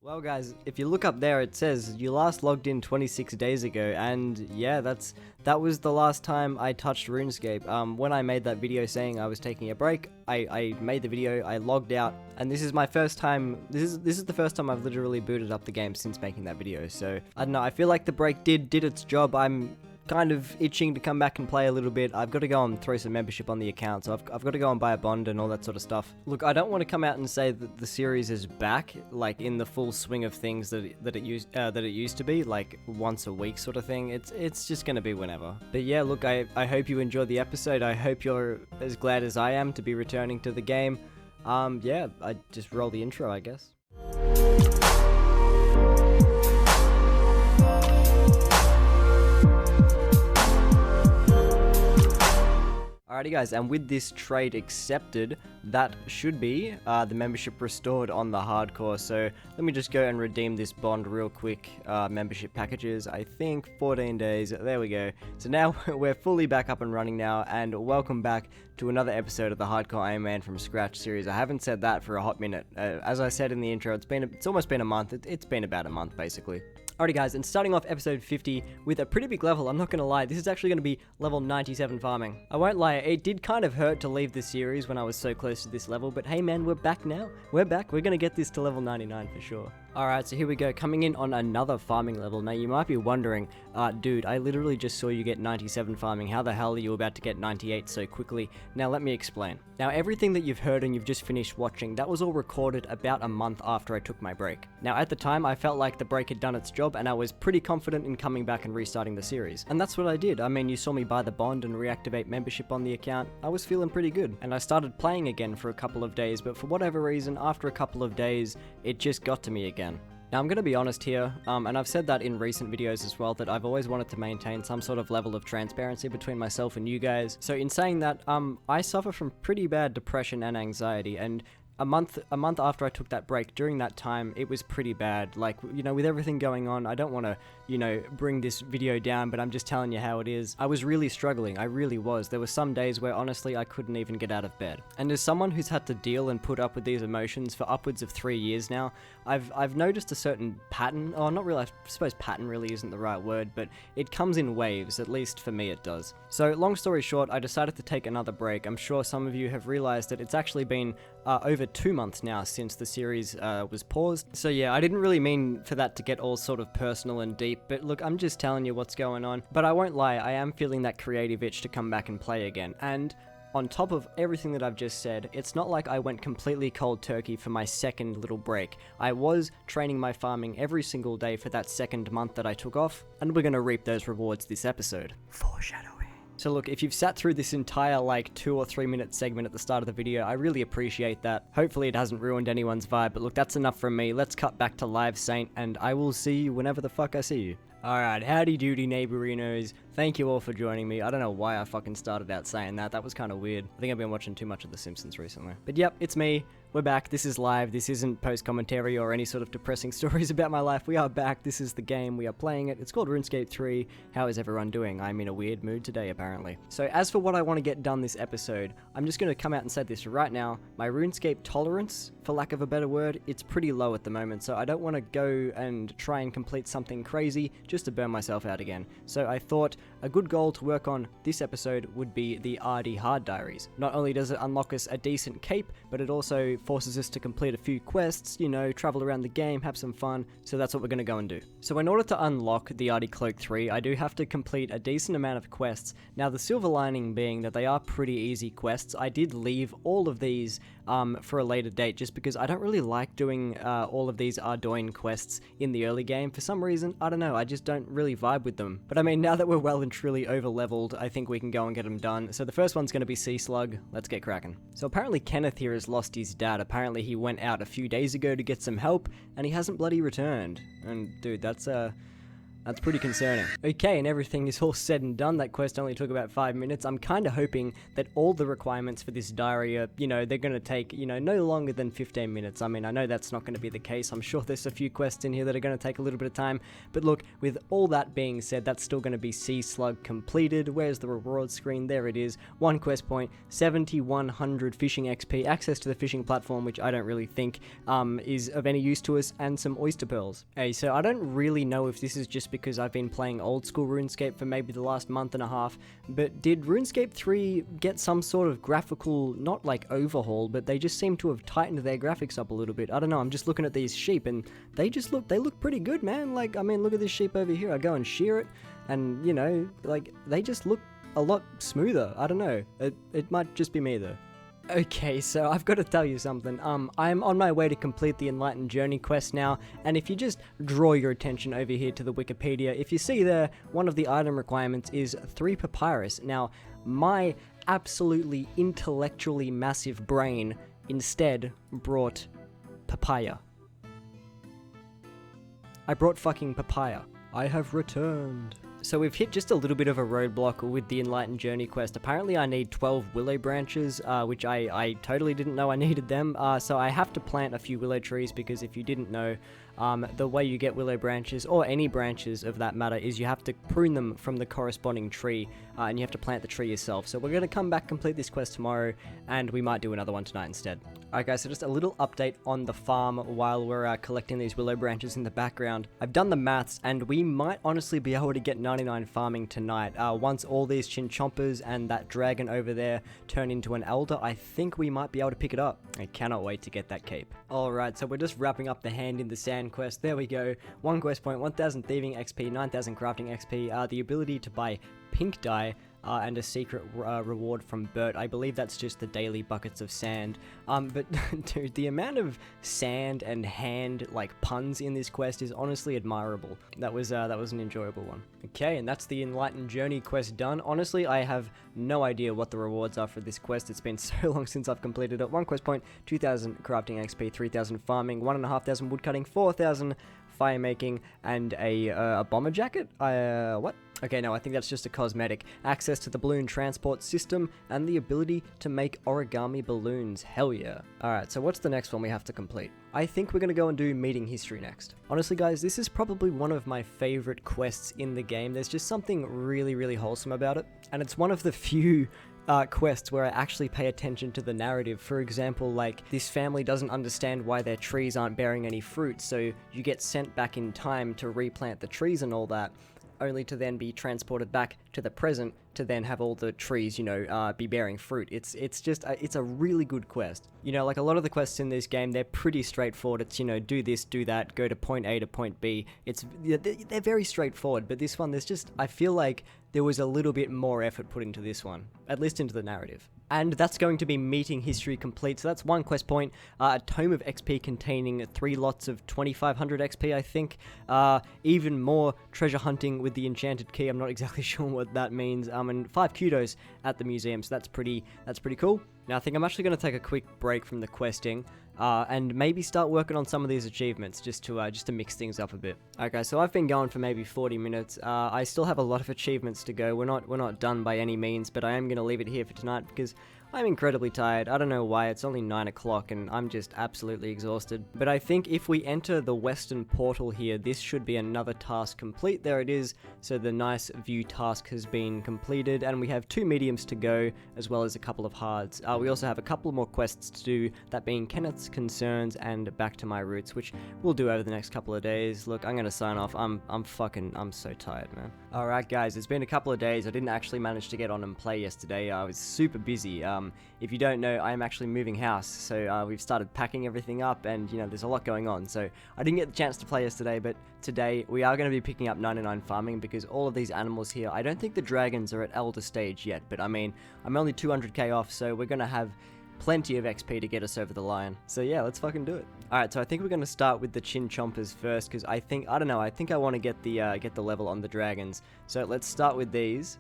Well guys, if you look up there it says you last logged in 26 days ago, and yeah, that was the last time I touched RuneScape. When I made that video saying I was taking a break, I made the video, I logged out, and this is my first time, this is the first time I've literally booted up the game since making that video, so I don't know, I feel like the break did its job. I'm kind of itching to come back and play a little bit. I've got to go and throw some membership on the account, so I've got to go and buy a bond and all that sort of stuff. Look, I don't want to come out and say that the series is back, like in the full swing of things that it used to be, like once a week sort of thing. It's just gonna be whenever. But yeah, look, I hope you enjoyed the episode. I hope you're as glad as I am to be returning to the game. Yeah, I just roll the intro, I guess. Alrighty guys, and with this trade accepted, that should be the membership restored on the hardcore. So let me just go and redeem this bond real quick. Membership packages, I think 14 days, there we go. So now we're fully back up and running now, and welcome back to another episode of the Hardcore Iron Man from Scratch series. I haven't said that for a hot minute. As I said in the intro, it's almost been a month. It's been about a month basically. Alrighty guys, and starting off episode 50 with a pretty big level. I'm not going to lie, this is actually going to be level 97 farming. I won't lie, it did kind of hurt to leave this series when I was so close to this level, but hey man, we're back now. We're back, we're going to get this to level 99 for sure. Alright, so here we go, coming in on another farming level. Now you might be wondering, dude, I literally just saw you get 97 farming, how the hell are you about to get 98 so quickly? Now let me explain. Now everything that you've heard and you've just finished watching, that was all recorded about a month after I took my break. Now at the time, I felt like the break had done its job and I was pretty confident in coming back and restarting the series. And that's what I did. I mean, you saw me buy the bond and reactivate membership on the account. I was feeling pretty good. And I started playing again for a couple of days, but for whatever reason, after a couple of days, it just got to me again. Now I'm going to be honest here, and I've said that in recent videos as well, that I've always wanted to maintain some sort of level of transparency between myself and you guys. So in saying that, I suffer from pretty bad depression and anxiety, and a month after I took that break, during that time, it was pretty bad. Like, you know, with everything going on, I don't want to, you know, bring this video down, but I'm just telling you how it is. I was really struggling, I really was. There were some days where, honestly, I couldn't even get out of bed. And as someone who's had to deal and put up with these emotions for upwards of 3 years now, I've noticed a certain pattern. Oh, not really, I suppose pattern really isn't the right word, but it comes in waves, at least for me it does. So, long story short, I decided to take another break. I'm sure some of you have realized that it's actually been over 2 months now since the series was paused. So yeah, I didn't really mean for that to get all sort of personal and deep, but look, I'm just telling you what's going on. But I won't lie, I am feeling that creative itch to come back and play again. And on top of everything that I've just said, it's not like I went completely cold turkey for my second little break. I was training my farming every single day for that second month that I took off, and we're going to reap those rewards this episode. Foreshadowing. So look, if you've sat through this entire like 2 or 3 minute segment at the start of the video, I really appreciate that. Hopefully it hasn't ruined anyone's vibe, but look, that's enough from me. Let's cut back to Live Saint, and I will see you whenever the fuck I see you. Alright, howdy doody neighborinos. Thank you all for joining me. I don't know why I fucking started out saying that. That was kind of weird. I think I've been watching too much of The Simpsons recently. But yep, it's me. We're back. This is live. This isn't post-commentary or any sort of depressing stories about my life. We are back. This is the game. We are playing it. It's called RuneScape 3. How is everyone doing? I'm in a weird mood today, apparently. So as for what I want to get done this episode, I'm just going to come out and say this right now. My RuneScape tolerance, for lack of a better word, it's pretty low at the moment. So I don't want to go and try and complete something crazy just to burn myself out again. So I thought a good goal to work on this episode would be the ARDY hard diaries. Not only does it unlock us a decent cape, but it also forces us to complete a few quests, you know, travel around the game, have some fun, so that's what we're going to go and do. So in order to unlock the ARDY Cloak 3, I do have to complete a decent amount of quests. Now the silver lining being that they are pretty easy quests. I did leave all of these for a later date just because I don't really like doing all of these Ardougne quests in the early game. For some reason, I don't know, I just don't really vibe with them. But I mean, now that we're well and truly over leveled, I think we can go and get them done. So the first one's going to be Sea Slug. Let's get cracking. So apparently Kenneth here has lost his dad. Apparently he went out a few days ago to get some help and he hasn't bloody returned. And dude, that's That's pretty concerning. Okay, and everything is all said and done. That quest only took about 5 minutes. I'm kind of hoping that all the requirements for this diary are, they're going to take, no longer than 15 minutes. I mean, I know that's not going to be the case. I'm sure there's a few quests in here that are going to take a little bit of time. But look, with all that being said, that's still going to be Sea Slug completed. Where's the reward screen? There it is. 1 quest point, 7,100 fishing XP, access to the fishing platform, which I don't really think is of any use to us, and some oyster pearls. Hey, so I don't really know if this is just because I've been playing old school RuneScape for maybe the last month and a half, but did RuneScape 3 get some sort of graphical, not like overhaul, but they just seem to have tightened their graphics up a little bit. I don't know, I'm just looking at these sheep and they look pretty good, man. Like, I mean, look at this sheep over here. I go and shear it and, like, they just look a lot smoother. I don't know. It might just be me though. Okay, so I've got to tell you something. I'm on my way to complete the Enlightened Journey quest now, and if you just draw your attention over here to the Wikipedia, if you see there, one of the item requirements is 3 papyrus. Now, my absolutely intellectually massive brain instead brought papaya. I brought fucking papaya. I have returned. So we've hit just a little bit of a roadblock with the Enlightened Journey quest. Apparently I need 12 willow branches, which I totally didn't know I needed them. So I have to plant a few willow trees because if you didn't know, the way you get willow branches, or any branches of that matter, is you have to prune them from the corresponding tree, and you have to plant the tree yourself. So we're going to come back, complete this quest tomorrow, and we might do another one tonight instead. Alright guys, so just a little update on the farm while we're collecting these willow branches in the background. I've done the maths, and we might honestly be able to get 99 farming tonight. Once all these chinchompers and that dragon over there turn into an elder, I think we might be able to pick it up. I cannot wait to get that cape. Alright, so we're just wrapping up the hand in the sand quest. There we go. 1 quest point, 1,000 thieving XP, 9,000 crafting XP, the ability to buy pink dye, and a secret reward from Bert. I believe that's just the daily buckets of sand. But dude, the amount of sand and hand like puns in this quest is honestly admirable. That was an enjoyable one. Okay, and that's the Enlightened Journey quest done. Honestly, I have no idea what the rewards are for this quest. It's been so long since I've completed it. 1 quest point, 2,000 crafting XP, 3,000 farming, 1,500 woodcutting, 4,000 fire making, and a bomber jacket? What? Okay, no, I think that's just a cosmetic. Access to the balloon transport system, and the ability to make origami balloons. Hell yeah. Alright, so what's the next one we have to complete? I think we're gonna go and do meeting history next. Honestly guys, this is probably one of my favorite quests in the game. There's just something really, really wholesome about it, and it's one of the few quests where I actually pay attention to the narrative. For example, like, this family doesn't understand why their trees aren't bearing any fruit, so you get sent back in time to replant the trees and all that, only to then be transported back to the present to then have all the trees, be bearing fruit. It's a really good quest. Like a lot of the quests in this game, they're pretty straightforward. It's, do this, do that, go to point A to point B. They're very straightforward, but this one, I feel like there was a little bit more effort put into this one, at least into the narrative. And that's going to be meeting history complete. So that's 1 quest point, a tome of XP containing 3 lots of 2,500 XP, I think. Even more treasure hunting with the enchanted key. I'm not exactly sure what that means. And 5 kudos at the museum. So that's pretty cool. Now I think I'm actually going to take a quick break from the questing, and maybe start working on some of these achievements just to mix things up a bit. Okay, so I've been going for maybe 40 minutes. I still have a lot of achievements to go. We're not done by any means, but I am going to leave it here for tonight because I'm incredibly tired. I don't know why. It's only 9 o'clock and I'm just absolutely exhausted. But I think if we enter the western portal here, this should be another task complete. There it is. So the nice view task has been completed, and we have 2 mediums to go, as well as a couple of hards. We also have a couple more quests to do, that being Kenneth's Concerns and Back to My Roots, which we'll do over the next couple of days. Look, I'm gonna sign off. I'm so tired, man. Alright guys, it's been a couple of days. I didn't actually manage to get on and play yesterday. I was super busy. If you don't know, I am actually moving house, so we've started packing everything up, and there's a lot going on, so I didn't get the chance to play yesterday, but today we are going to be picking up 99 farming, because all of these animals here, I don't think the dragons are at elder stage yet, but I mean, I'm only 200k off, so we're going to have plenty of XP to get us over the line. So yeah, let's fucking do it. Alright, so I think we're going to start with the chinchompers first, because I think I want to get the level on the dragons, so let's start with these.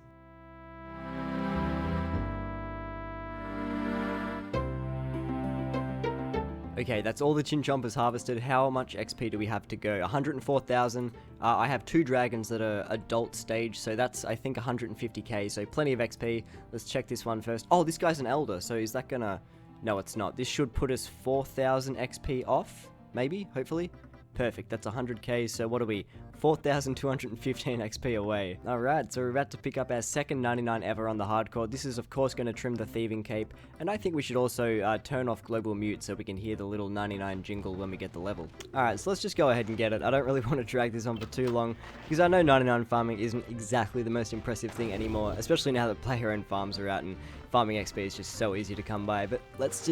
Okay, that's all the Chinchompers harvested. How much XP do we have to go? 104,000. I have 2 dragons that are adult stage, so that's, I think, 150k, so plenty of XP. Let's check this one first. Oh, this guy's an elder, so is that gonna... No, it's not. This should put us 4,000 XP off, maybe, hopefully. Perfect, that's 100k, so what are we? 4,215 XP away. Alright, so we're about to pick up our second 99 ever on the hardcore. This is of course going to trim the thieving cape, and I think we should also turn off global mute so we can hear the little 99 jingle when we get the level. Alright, so let's just go ahead and get it. I don't really want to drag this on for too long, because I know 99 farming isn't exactly the most impressive thing anymore, especially now that player-owned farms are out and farming XP is just so easy to come by, but let's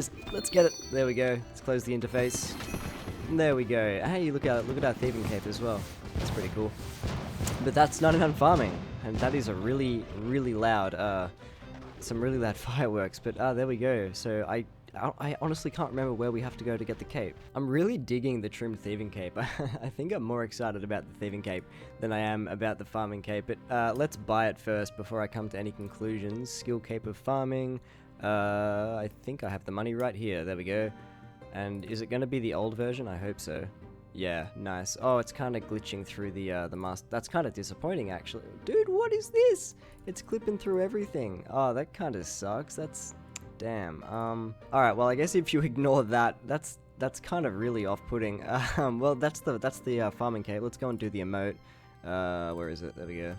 get it. There we go. Let's close the interface. There we go. Hey, look at our thieving cape as well. That's pretty cool. But that's 99 farming, and that is a really loud, some really loud fireworks. But there we go. So I honestly can't remember where we have to go to get the cape. I'm really digging the trimmed thieving cape. I think I'm more excited about the thieving cape than I am about the farming cape. But let's buy it first before I come to any conclusions. Skill cape of farming. I think I have the money right here. There we go. And is it going to be the old version? I hope so. Yeah, nice. Oh, it's kind of glitching through the mask. That's kind of disappointing, actually. Dude, what is this? It's clipping through everything. Oh, that kind of sucks. That's... Damn. Alright, well, I guess if you ignore that, that's kind of really off-putting. Well, that's the farming cape. Let's go and do the emote. Where is it? There we go.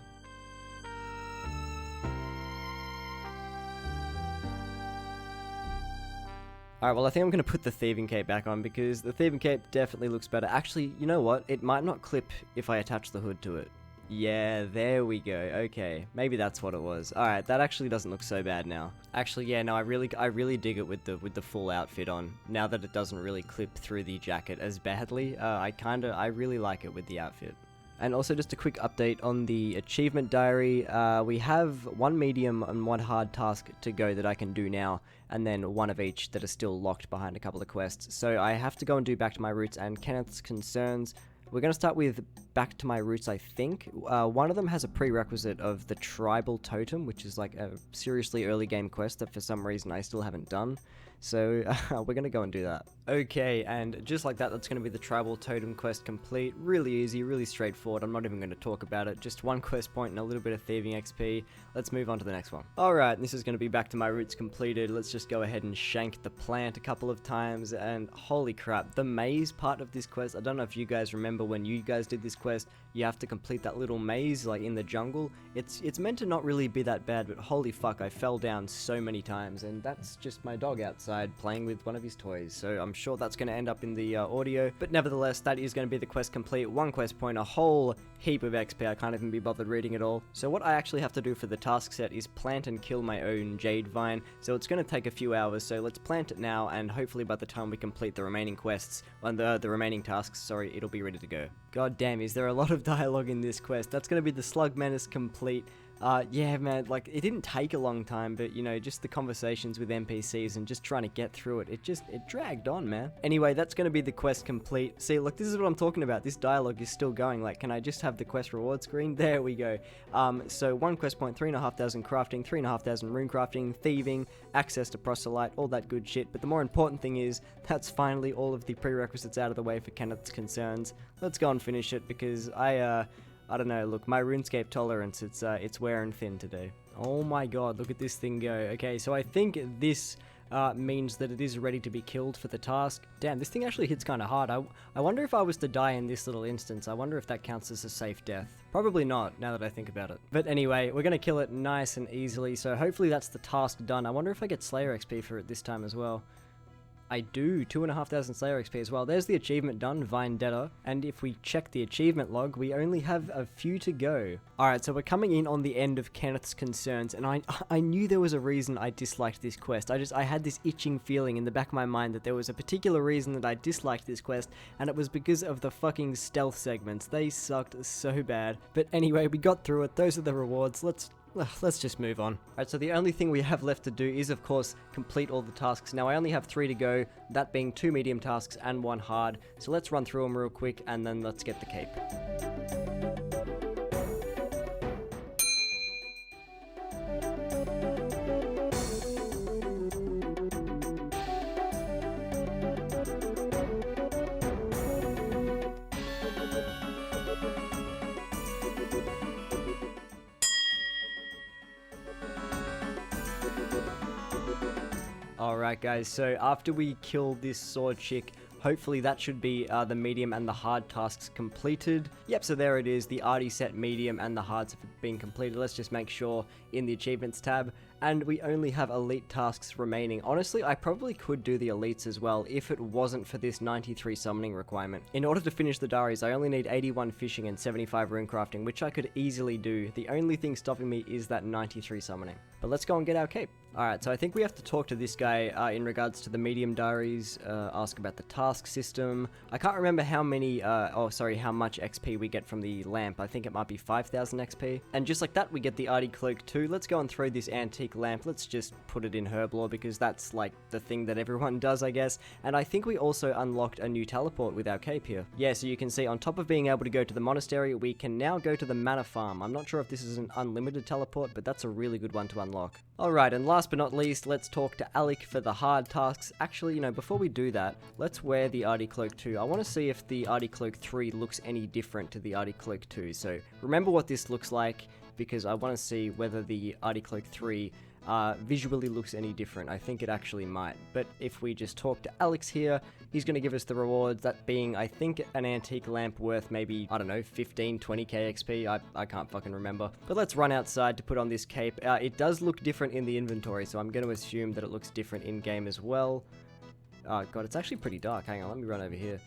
Alright, well I think I'm going to put the thieving cape back on because the thieving cape definitely looks better. Actually, you know what? It might not clip if I attach the hood to it. Yeah, there we go. Okay, maybe that's what it was. Alright, that actually doesn't look so bad now. Actually, yeah, no, I really dig it with the full outfit on. Now that it doesn't really clip through the jacket as badly, I really like it with the outfit. And also just a quick update on the achievement diary. We have 1 medium and 1 hard task to go that I can do now, and then 1 of each that are still locked behind a couple of quests. So I have to go and do Back to My Roots and Kenneth's Concerns. We're going to start with Back to My Roots, I think. One of them has a prerequisite of the Tribal Totem, which is like a seriously early game quest that for some reason I still haven't done. So we're going to go and do that. Okay, and just like that, that's going to be the Tribal Totem quest complete. Really easy, really straightforward. I'm not even going to talk about it. Just 1 quest point and a little bit of thieving XP. Let's move on to the next one. Alright, this is going to be Back to My Roots completed. Let's just go ahead and shank the plant a couple of times. And holy crap, the maze part of this quest, I don't know if you guys remember when you guys did this quest, you have to complete that little maze like in the jungle. It's meant to not really be that bad, but holy fuck, I fell down so many times, and that's just my dog outside playing with one of his toys, so I'm sure that's going to end up in the audio, but nevertheless, that is going to be the quest complete. 1 quest point, a whole heap of XP. I can't even be bothered reading it all. So what I actually have to do for the task set is plant and kill my own jade vine, so it's going to take a few hours, so let's plant it now, and hopefully by the time we complete the remaining quests, and the remaining tasks, sorry, it'll be ready to go. God damn, is there a lot of dialogue in this quest. That's going to be the Slug Menace complete. Yeah, man, like, it didn't take a long time, but, you know, just the conversations with NPCs and just trying to get through it, it dragged on, man. Anyway, that's going to be the quest complete. See, look, this is what I'm talking about. This dialogue is still going. Like, can I just have the quest reward screen? There we go. So 1 quest point, 3,500 crafting, 3,500 rune crafting, thieving, access to proselyte, all that good shit. But the more important thing is, that's finally all of the prerequisites out of the way for Kenneth's Concerns. Let's go and finish it, because I don't know, look, my RuneScape tolerance, it's wearing thin today. Oh my god, look at this thing go. Okay, so I think this means that it is ready to be killed for the task. Damn, this thing actually hits kind of hard. I wonder if I was to die in this little instance, I wonder if that counts as a safe death. Probably not, now that I think about it. But anyway, we're going to kill it nice and easily, so hopefully that's the task done. I wonder if I get Slayer XP for it this time as well. I do, 2,500 Slayer XP as well. There's the achievement done, Vendetta, and if we check the achievement log, we only have a few to go. Alright, so we're coming in on the end of Kenneth's Concerns, and I knew there was a reason I disliked this quest. I had this itching feeling in the back of my mind that there was a particular reason that I disliked this quest, and it was because of the fucking stealth segments. They sucked so bad. But anyway, we got through it. Those are the rewards. Let's just move on. Alright, so the only thing we have left to do is, of course, complete all the tasks. Now, I only have 3 to go, that being 2 medium tasks and 1 hard. So let's run through them real quick, and then let's get the cape. Alright guys, so after we kill this sword chick, hopefully that should be the medium and the hard tasks completed. Yep, so there it is, the ARDY set medium and the hards have been completed. Let's just make sure in the achievements tab. And we only have elite tasks remaining. Honestly, I probably could do the elites as well if it wasn't for this 93 summoning requirement. In order to finish the diaries, I only need 81 fishing and 75 rune crafting, which I could easily do. The only thing stopping me is that 93 summoning. But let's go and get our cape. Alright, so I think we have to talk to this guy in regards to the medium diaries, ask about the task system. I can't remember how many, how much XP we get from the lamp. I think it might be 5,000 XP. And just like that, we get the ARDY cloak too. Let's go and throw this antique lamp. Let's just put it in Herblore because that's like the thing that everyone does, I guess. And I think we also unlocked a new teleport with our cape here. Yeah, so you can see on top of being able to go to the monastery, we can now go to the manor farm. I'm not sure if this is an unlimited teleport, but that's a really good one to unlock. Alright, and last but not least, let's talk to Alec for the hard tasks. Actually, before we do that, let's wear the ARDY Cloak 2. I want to see if the ARDY Cloak 3 looks any different to the ARDY Cloak 2. So remember what this looks like, because I want to see whether the ARDY Cloak 3 visually looks any different. I think it actually might. But if we just talk to Alex here, he's going to give us the rewards, that being, I think, an antique lamp worth maybe, I don't know, 15, 20k XP. I can't fucking remember. But let's run outside to put on this cape. It does look different in the inventory, so I'm going to assume that it looks different in-game as well. Oh god, it's actually pretty dark. Hang on, let me run over here.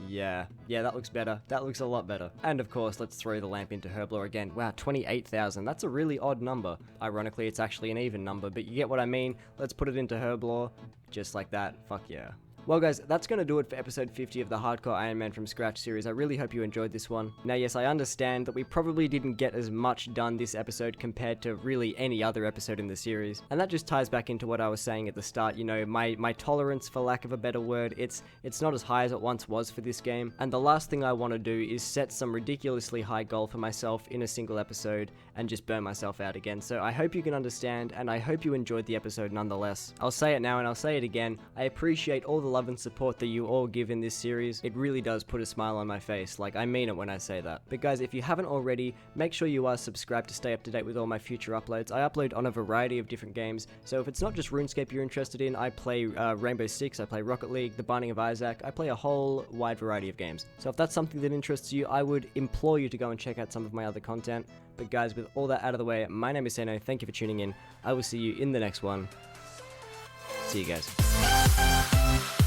Yeah, that looks better. That looks a lot better. And of course, let's throw the lamp into Herblore again. Wow, 28,000. That's a really odd number. Ironically, it's actually an even number, but you get what I mean. Let's put it into Herblore, just like that. Fuck yeah. Well guys, that's going to do it for episode 50 of the Hardcore Iron Man from Scratch series. I really hope you enjoyed this one. Now yes, I understand that we probably didn't get as much done this episode compared to really any other episode in the series. And that just ties back into what I was saying at the start, my tolerance, for lack of a better word, it's not as high as it once was for this game. And the last thing I want to do is set some ridiculously high goal for myself in a single episode and just burn myself out again. So I hope you can understand, and I hope you enjoyed the episode nonetheless. I'll say it now and I'll say it again. I appreciate all the love and support that you all give in this series. It really does put a smile on my face. Like, I mean it when I say that. But guys, if you haven't already, make sure you are subscribed to stay up to date with all my future uploads. I upload on a variety of different games, so if it's not just RuneScape you're interested in, I play Rainbow Six, I play Rocket League, The Binding of Isaac, I play a whole wide variety of games. So if that's something that interests you, I would implore you to go and check out some of my other content. But guys, with all that out of the way, my name is Seno, thank you for tuning in. I will see you in the next one. See you guys.